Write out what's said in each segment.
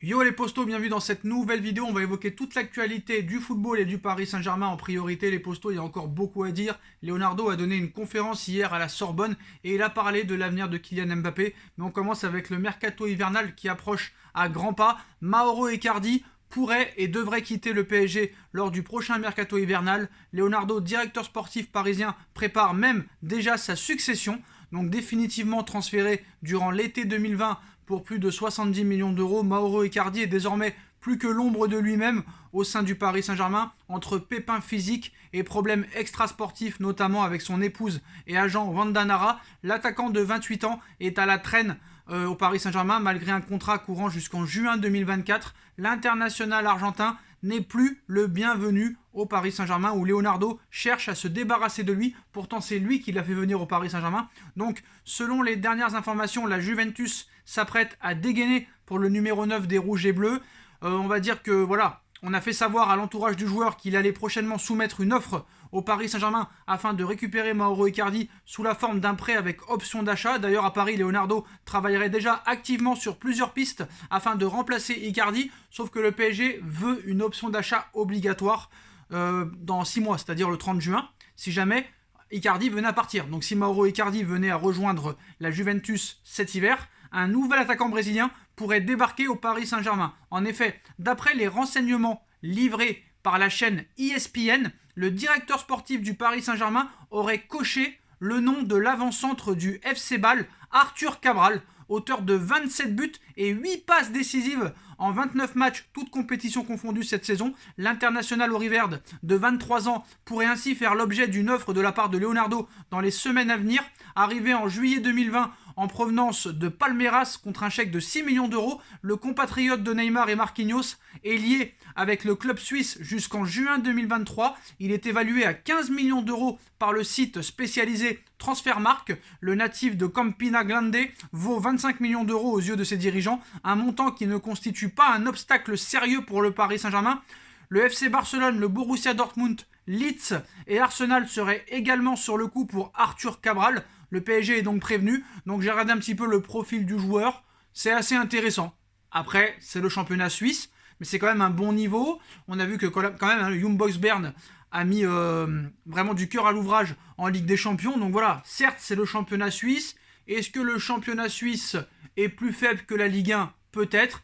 Yo les postos, bienvenue dans cette nouvelle vidéo. On va évoquer toute l'actualité du football et du Paris Saint-Germain en priorité. Les postos, il y a encore beaucoup à dire. Leonardo a donné une conférence hier à la Sorbonne et il a parlé de l'avenir de Kylian Mbappé. Mais on commence avec le mercato hivernal qui approche à grands pas. Mauro Icardi pourrait et devrait quitter le PSG lors du prochain mercato hivernal. Leonardo, directeur sportif parisien, prépare même déjà sa succession. Donc définitivement transféré durant l'été 2020 pour plus de 70 millions d'euros. Mauro Icardi est désormais plus que l'ombre de lui-même au sein du Paris Saint-Germain, entre pépins physiques et problèmes extrasportifs, notamment avec son épouse et agent Wanda Nara. L'attaquant de 28 ans est à la traîne au Paris Saint-Germain malgré un contrat courant jusqu'en juin 2024. L'international argentin n'est plus le bienvenu au Paris Saint-Germain où Leonardo cherche à se débarrasser de lui. Pourtant, c'est lui qui l'a fait venir au Paris Saint-Germain. Donc, selon les dernières informations, la Juventus s'apprête à dégainer pour le numéro 9 des Rouges et Bleus. On va dire que voilà, on a fait savoir à l'entourage du joueur qu'il allait prochainement soumettre une offre au Paris Saint-Germain afin de récupérer Mauro Icardi sous la forme d'un prêt avec option d'achat. D'ailleurs, à Paris, Leonardo travaillerait déjà activement sur plusieurs pistes afin de remplacer Icardi, sauf que le PSG veut une option d'achat obligatoire dans 6 mois, c'est-à-dire le 30 juin, si jamais Icardi venait à partir. Donc si Mauro Icardi venait à rejoindre la Juventus cet hiver, un nouvel attaquant brésilien pourrait débarquer au Paris Saint-Germain. En effet, d'après les renseignements livrés par la chaîne ESPN, le directeur sportif du Paris Saint-Germain aurait coché le nom de l'avant-centre du FC Bâle, Arthur Cabral, auteur de 27 buts et 8 passes décisives en 29 matchs, toutes compétitions confondues cette saison. L'international auriverde de 23 ans pourrait ainsi faire l'objet d'une offre de la part de Leonardo dans les semaines à venir. Arrivé en juillet 2020 en provenance de Palmeiras contre un chèque de 6 millions d'euros, le compatriote de Neymar et Marquinhos est lié avec le club suisse jusqu'en juin 2023. Il est évalué à 15 millions d'euros par le site spécialisé Transfermarkt. Le natif de Campina Grande vaut 25 millions d'euros aux yeux de ses dirigeants, un montant qui ne constitue pas un obstacle sérieux pour le Paris Saint-Germain. Le FC Barcelone, le Borussia Dortmund, Leeds et Arsenal seraient également sur le coup pour Arthur Cabral. Le PSG est donc prévenu. Donc j'ai regardé un petit peu le profil du joueur. C'est assez intéressant. Après, c'est le championnat suisse, mais c'est quand même un bon niveau. On a vu que quand même le Young Boys Bern a mis vraiment du cœur à l'ouvrage en Ligue des Champions. Donc voilà, certes c'est le championnat suisse. Est-ce que le championnat suisse est plus faible que la Ligue 1? Peut-être.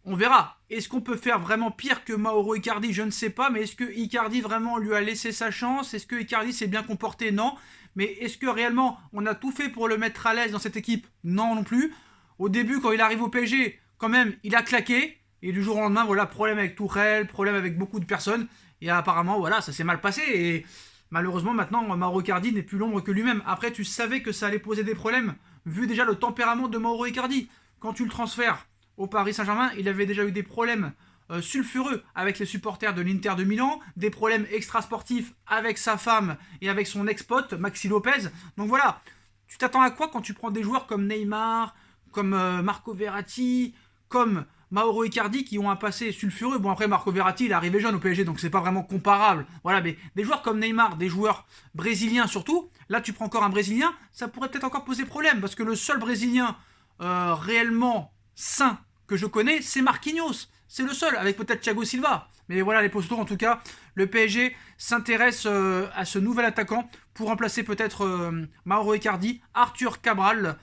On verra. Est-ce qu'on peut faire vraiment pire que Mauro Icardi? Je ne sais pas, mais est-ce que Icardi vraiment lui a laissé sa chance? Est-ce que Icardi s'est bien comporté? Non. Mais est-ce que réellement on a tout fait pour le mettre à l'aise dans cette équipe? Non non plus. Au début, quand il arrive au PSG, quand même, il a claqué. Et du jour au lendemain, voilà, problème avec Tourelle, problème avec beaucoup de personnes. Et apparemment, voilà, ça s'est mal passé. Et malheureusement, maintenant, Mauro Icardi n'est plus l'ombre que lui-même. Après, tu savais que ça allait poser des problèmes, vu déjà le tempérament de Mauro Icardi. Quand tu le transfères au Paris Saint-Germain, il avait déjà eu des problèmes sulfureux avec les supporters de l'Inter de Milan, des problèmes extrasportifs avec sa femme et avec son ex-pote, Maxi Lopez. Donc voilà, tu t'attends à quoi quand tu prends des joueurs comme Neymar, comme Marco Verratti, comme Mauro Icardi qui ont un passé sulfureux? Bon, après, Marco Verratti, il est arrivé jeune au PSG, donc c'est pas vraiment comparable. Voilà, mais des joueurs comme Neymar, des joueurs brésiliens surtout, là tu prends encore un Brésilien, ça pourrait peut-être encore poser problème, parce que le seul Brésilien réellement sain que je connais, c'est Marquinhos. C'est le seul, avec peut-être Thiago Silva. Mais voilà, les postos, en tout cas, le PSG s'intéresse à ce nouvel attaquant pour remplacer peut-être Mauro Icardi, Arthur Cabral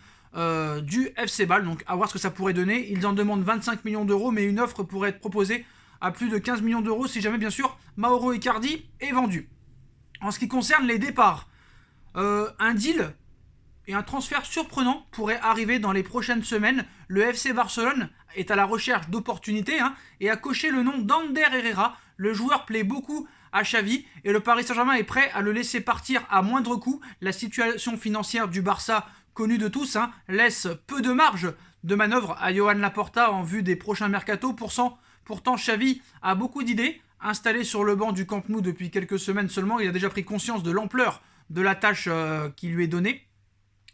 du FC Bâle. Donc à voir ce que ça pourrait donner. Ils en demandent 25 millions d'euros, mais une offre pourrait être proposée à plus de 15 millions d'euros si jamais, bien sûr, Mauro Icardi est vendu. En ce qui concerne les départs, un deal et un transfert surprenant pourrait arriver dans les prochaines semaines. Le FC Barcelone est à la recherche d'opportunités et a coché le nom d'Ander Herrera. Le joueur plaît beaucoup à Xavi et le Paris Saint-Germain est prêt à le laisser partir à moindre coût. La situation financière du Barça, connue de tous, laisse peu de marge de manœuvre à Johan Laporta en vue des prochains mercatos. Pourtant, Xavi a beaucoup d'idées. Installé sur le banc du Camp Nou depuis quelques semaines seulement, il a déjà pris conscience de l'ampleur de la tâche qui lui est donnée.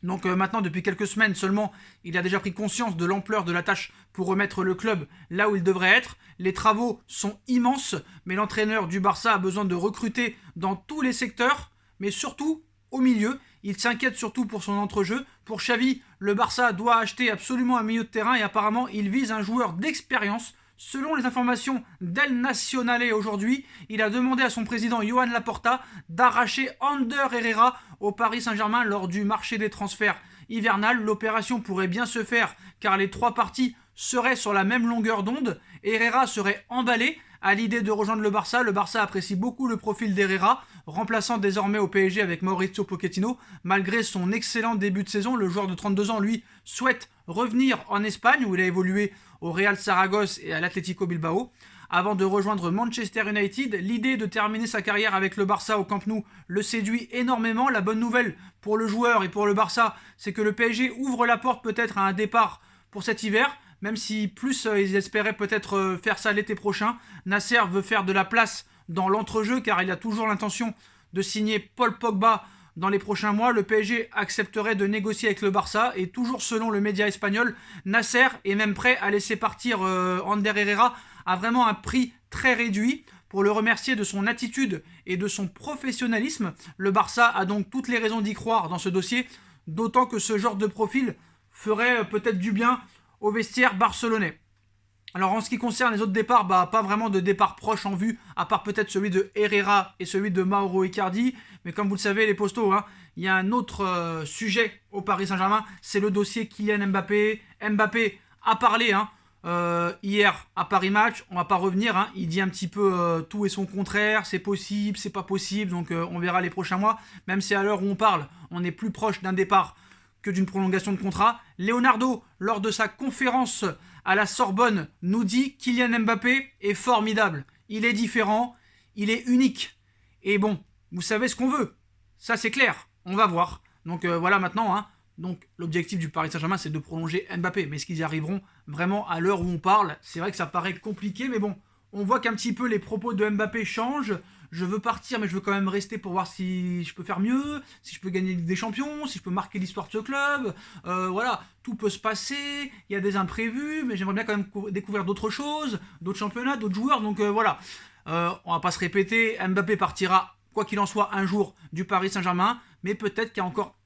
Donc maintenant, depuis quelques semaines seulement, il a déjà pris conscience de l'ampleur de la tâche pour remettre le club là où il devrait être. Les travaux sont immenses, mais l'entraîneur du Barça a besoin de recruter dans tous les secteurs, mais surtout au milieu. Il s'inquiète surtout pour son entrejeu. Pour Xavi, le Barça doit acheter absolument un milieu de terrain et apparemment il vise un joueur d'expérience. Selon les informations d'El Nacional aujourd'hui, il a demandé à son président Joan Laporta d'arracher Ander Herrera au Paris Saint-Germain lors du marché des transferts hivernal. L'opération pourrait bien se faire car les 3 parties seraient sur la même longueur d'onde. Herrera serait emballé à l'idée de rejoindre le Barça. Le Barça apprécie beaucoup le profil d'Herrera, remplaçant désormais au PSG avec Mauricio Pochettino. Malgré son excellent début de saison, le joueur de 32 ans, lui, souhaite revenir en Espagne où il a évolué au Real Saragosse et à l'Atlético Bilbao. Avant de rejoindre Manchester United, l'idée de terminer sa carrière avec le Barça au Camp Nou le séduit énormément. La bonne nouvelle pour le joueur et pour le Barça, c'est que le PSG ouvre la porte peut-être à un départ pour cet hiver, même si plus ils espéraient peut-être faire ça l'été prochain. Nasser veut faire de la place dans l'entrejeu car il a toujours l'intention de signer Paul Pogba dans les prochains mois. Le PSG accepterait de négocier avec le Barça et toujours selon le média espagnol, Nasser est même prêt à laisser partir Ander Herrera à vraiment un prix très réduit. Pour le remercier de son attitude et de son professionnalisme, le Barça a donc toutes les raisons d'y croire dans ce dossier, d'autant que ce genre de profil ferait peut-être du bien au vestiaire barcelonais. Alors en ce qui concerne les autres départs, pas vraiment de départ proche en vue, à part peut-être celui de Herrera et celui de Mauro Icardi. Mais comme vous le savez les postos, il y a un autre sujet au Paris Saint-Germain, c'est le dossier Kylian Mbappé. Mbappé a parlé hier à Paris Match, on va pas revenir, il dit un petit peu tout et son contraire, c'est possible, c'est pas possible, donc on verra les prochains mois. Même si à l'heure où on parle, on est plus proche d'un départ que d'une prolongation de contrat. Leonardo, lors de sa conférence à la Sorbonne, nous dit Kylian Mbappé est formidable. Il est différent, il est unique. Et bon, vous savez ce qu'on veut. Ça c'est clair, on va voir. Donc voilà maintenant, Donc l'objectif du Paris Saint-Germain c'est de prolonger Mbappé. Mais est-ce qu'ils y arriveront vraiment à l'heure où on parle? C'est vrai que ça paraît compliqué, mais bon, on voit qu'un petit peu les propos de Mbappé changent. Je veux partir, mais je veux quand même rester pour voir si je peux faire mieux, si je peux gagner des champions, si je peux marquer l'histoire de ce club. Voilà, tout peut se passer, il y a des imprévus, mais j'aimerais bien quand même découvrir d'autres choses, d'autres championnats, d'autres joueurs. Donc voilà, on va pas se répéter, Mbappé partira, quoi qu'il en soit, un jour du Paris Saint-Germain, mais peut-être qu'il y a encore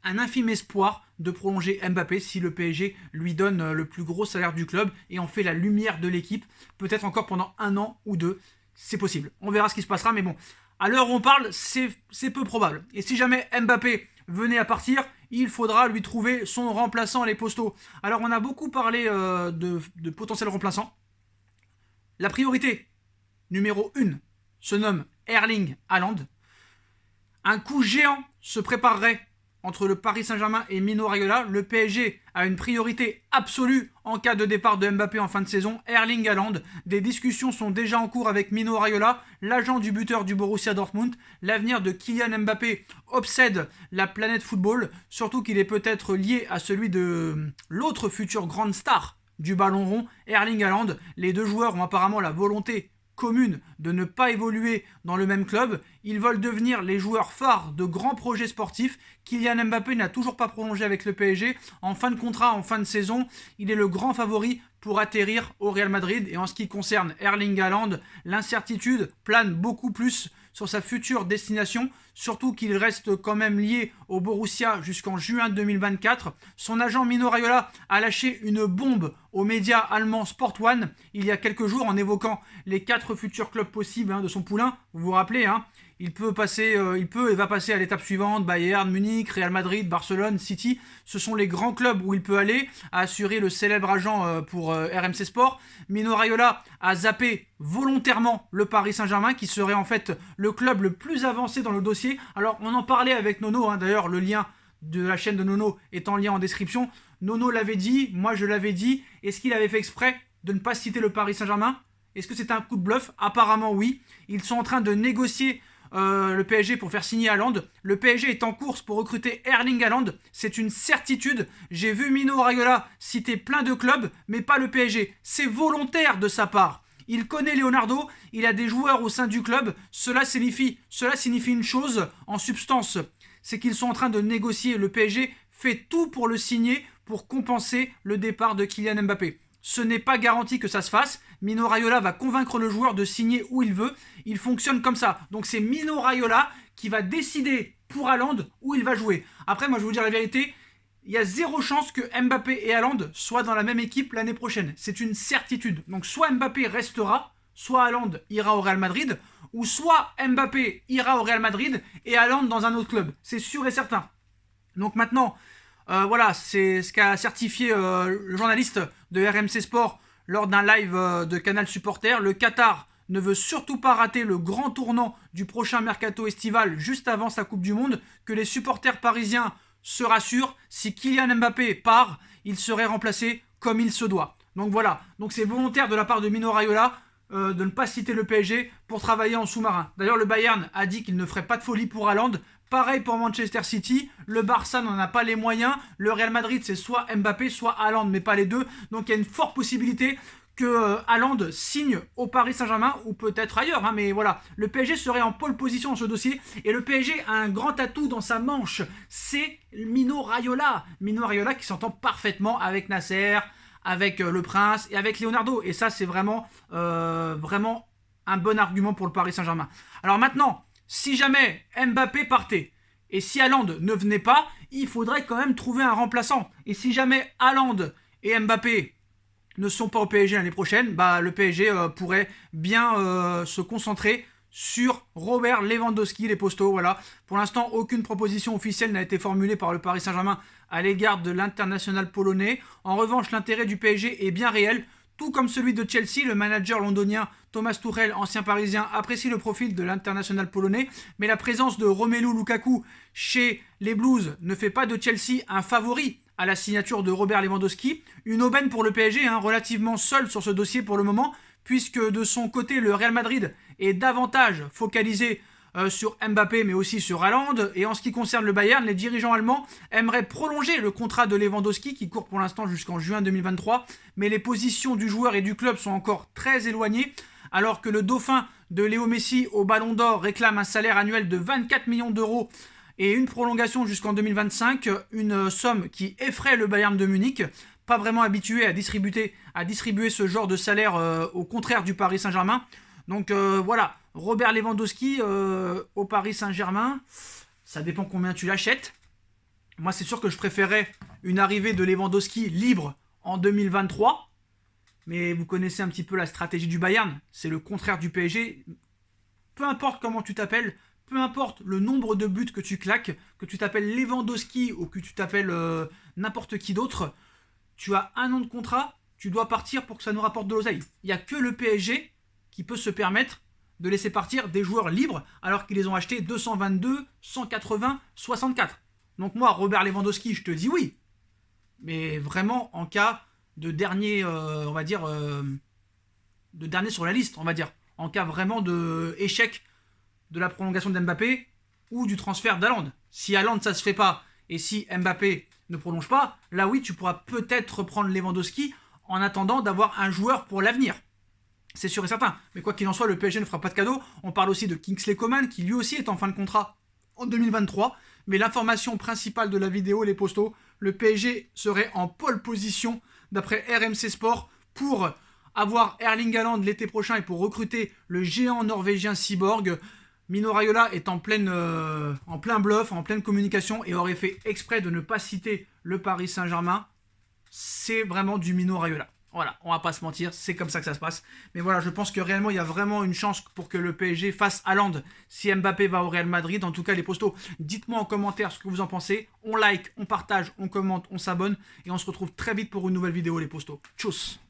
un infime espoir de prolonger Mbappé si le PSG lui donne le plus gros salaire du club et en fait la lumière de l'équipe, peut-être encore pendant 1 an ou 2. C'est possible. On verra ce qui se passera, mais bon, à l'heure où on parle, c'est peu probable. Et si jamais Mbappé venait à partir, il faudra lui trouver son remplaçant à les postos. Alors on a beaucoup parlé de potentiels remplaçants. La priorité numéro 1 se nomme Erling Haaland. Un coup géant se préparerait entre le Paris Saint-Germain et Mino Raiola. Le PSG a une priorité absolue en cas de départ de Mbappé en fin de saison. Erling Haaland, des discussions sont déjà en cours avec Mino Raiola, l'agent du buteur du Borussia Dortmund. L'avenir de Kylian Mbappé obsède la planète football, surtout qu'il est peut-être lié à celui de l'autre future grande star du ballon rond, Erling Haaland. Les deux joueurs ont apparemment la volonté commune de ne pas évoluer dans le même club. Ils veulent devenir les joueurs phares de grands projets sportifs. Kylian Mbappé n'a toujours pas prolongé avec le PSG. En fin de contrat, en fin de saison, il est le grand favori pour atterrir au Real Madrid. Et en ce qui concerne Erling Haaland, l'incertitude plane beaucoup plus sur sa future destination, surtout qu'il reste quand même lié au Borussia jusqu'en juin 2024. Son agent Mino Raiola a lâché une bombe aux médias allemands Sport One il y a quelques jours en évoquant les 4 futurs clubs possibles de son poulain. Vous vous rappelez, il peut et va passer à l'étape suivante, Bayern, Munich, Real Madrid, Barcelone, City. Ce sont les grands clubs où il peut aller, a assuré le célèbre agent pour RMC Sport. Mino Raiola a zappé volontairement le Paris Saint-Germain, qui serait en fait le club le plus avancé dans le dossier. Alors on en parlait avec Nono, d'ailleurs le lien de la chaîne de Nono est en lien en description. Nono l'avait dit, moi je l'avais dit. Est-ce qu'il avait fait exprès de ne pas citer le Paris Saint-Germain? Est-ce que c'est un coup de bluff? Apparemment oui. Ils sont en train de négocier le PSG pour faire signer Haaland. Le PSG est en course pour recruter Erling Haaland. C'est une certitude. J'ai vu Mino Raiola citer plein de clubs, mais pas le PSG. C'est volontaire de sa part. Il connaît Leonardo, il a des joueurs au sein du club. Cela signifie une chose en substance. C'est qu'ils sont en train de négocier. Le PSG fait tout pour le signer, pour compenser le départ de Kylian Mbappé. Ce n'est pas garanti que ça se fasse. Mino Raiola va convaincre le joueur de signer où il veut. Il fonctionne comme ça. Donc c'est Mino Raiola qui va décider pour Haaland où il va jouer. Après, moi je vais vous dire la vérité, il y a zéro chance que Mbappé et Haaland soient dans la même équipe l'année prochaine. C'est une certitude. Donc soit Mbappé restera, soit Haaland ira au Real Madrid, ou soit Mbappé ira au Real Madrid et Haaland dans un autre club. C'est sûr et certain. Donc maintenant, voilà, c'est ce qu'a certifié le journaliste de RMC Sport lors d'un live de Canal Supporter. Le Qatar ne veut surtout pas rater le grand tournant du prochain mercato estival juste avant sa Coupe du Monde, que les supporters parisiens se rassurent, si Kylian Mbappé part, il serait remplacé comme il se doit. Donc voilà, donc c'est volontaire de la part de Mino Raiola de ne pas citer le PSG pour travailler en sous-marin. D'ailleurs, le Bayern a dit qu'il ne ferait pas de folie pour Haaland. Pareil pour Manchester City, le Barça n'en a pas les moyens, le Real Madrid c'est soit Mbappé, soit Haaland, mais pas les deux. Donc il y a une forte possibilité que Haaland signe au Paris Saint-Germain ou peut-être ailleurs, hein, mais voilà, le PSG serait en pole position dans ce dossier et le PSG a un grand atout dans sa manche, c'est Mino Raiola. Mino Raiola qui s'entend parfaitement avec Nasser, avec le Prince et avec Leonardo, et ça c'est vraiment un bon argument pour le Paris Saint-Germain. Alors maintenant, si jamais Mbappé partait et si Haaland ne venait pas, il faudrait quand même trouver un remplaçant. Et si jamais Haaland et Mbappé ne sont pas au PSG l'année prochaine, bah, le PSG pourrait bien se concentrer sur Robert Lewandowski, les postaux. Voilà. Pour l'instant, aucune proposition officielle n'a été formulée par le Paris Saint-Germain à l'égard de l'international polonais. En revanche, l'intérêt du PSG est bien réel. Tout comme celui de Chelsea, le manager londonien Thomas Tuchel, ancien parisien, apprécie le profil de l'international polonais, mais la présence de Romelu Lukaku chez les Blues ne fait pas de Chelsea un favori à la signature de Robert Lewandowski. Une aubaine pour le PSG, relativement seul sur ce dossier pour le moment, puisque de son côté, le Real Madrid est davantage focalisé sur Mbappé, mais aussi sur Haaland. Et en ce qui concerne le Bayern, les dirigeants allemands aimeraient prolonger le contrat de Lewandowski, qui court pour l'instant jusqu'en juin 2023, mais les positions du joueur et du club sont encore très éloignées, alors que le dauphin de Léo Messi au Ballon d'Or réclame un salaire annuel de 24 millions d'euros et une prolongation jusqu'en 2025, une somme qui effraie le Bayern de Munich, pas vraiment habitué à distribuer ce genre de salaire au contraire du Paris Saint-Germain. Donc voilà, Robert Lewandowski au Paris Saint-Germain, ça dépend combien tu l'achètes. Moi c'est sûr que je préférais une arrivée de Lewandowski libre en 2023, mais vous connaissez un petit peu la stratégie du Bayern, c'est le contraire du PSG. Peu importe comment tu t'appelles, peu importe le nombre de buts que tu claques, que tu t'appelles Lewandowski ou que tu t'appelles n'importe qui d'autre, tu as un an de contrat, tu dois partir pour que ça nous rapporte de l'oseille. Il n'y a que le PSG qui peut se permettre de laisser partir des joueurs libres alors qu'ils les ont achetés 222, 180, 64. Donc moi, Robert Lewandowski, je te dis oui. Mais vraiment en cas de dernier, on va dire, de dernier sur la liste, on va dire. En cas vraiment de échec de la prolongation de Mbappé ou du transfert d'Haaland. Si Haaland ça se fait pas et si Mbappé ne prolonge pas, là oui tu pourras peut-être reprendre Lewandowski en attendant d'avoir un joueur pour l'avenir. C'est sûr et certain. Mais quoi qu'il en soit, le PSG ne fera pas de cadeau. On parle aussi de Kingsley Coman qui lui aussi est en fin de contrat en 2023. Mais l'information principale de la vidéo, les postos, le PSG serait en pole position d'après RMC Sport pour avoir Erling Haaland l'été prochain et pour recruter le géant norvégien Cyborg. Mino Raiola est en plein bluff, en pleine communication et aurait fait exprès de ne pas citer le Paris Saint-Germain. C'est vraiment du Mino Raiola. Voilà, on va pas se mentir, c'est comme ça que ça se passe. Mais voilà, je pense que réellement, il y a vraiment une chance pour que le PSG fasse Haaland si Mbappé va au Real Madrid. En tout cas, les postos, dites-moi en commentaire ce que vous en pensez. On like, on partage, on commente, on s'abonne. Et on se retrouve très vite pour une nouvelle vidéo, les postos. Tchuss!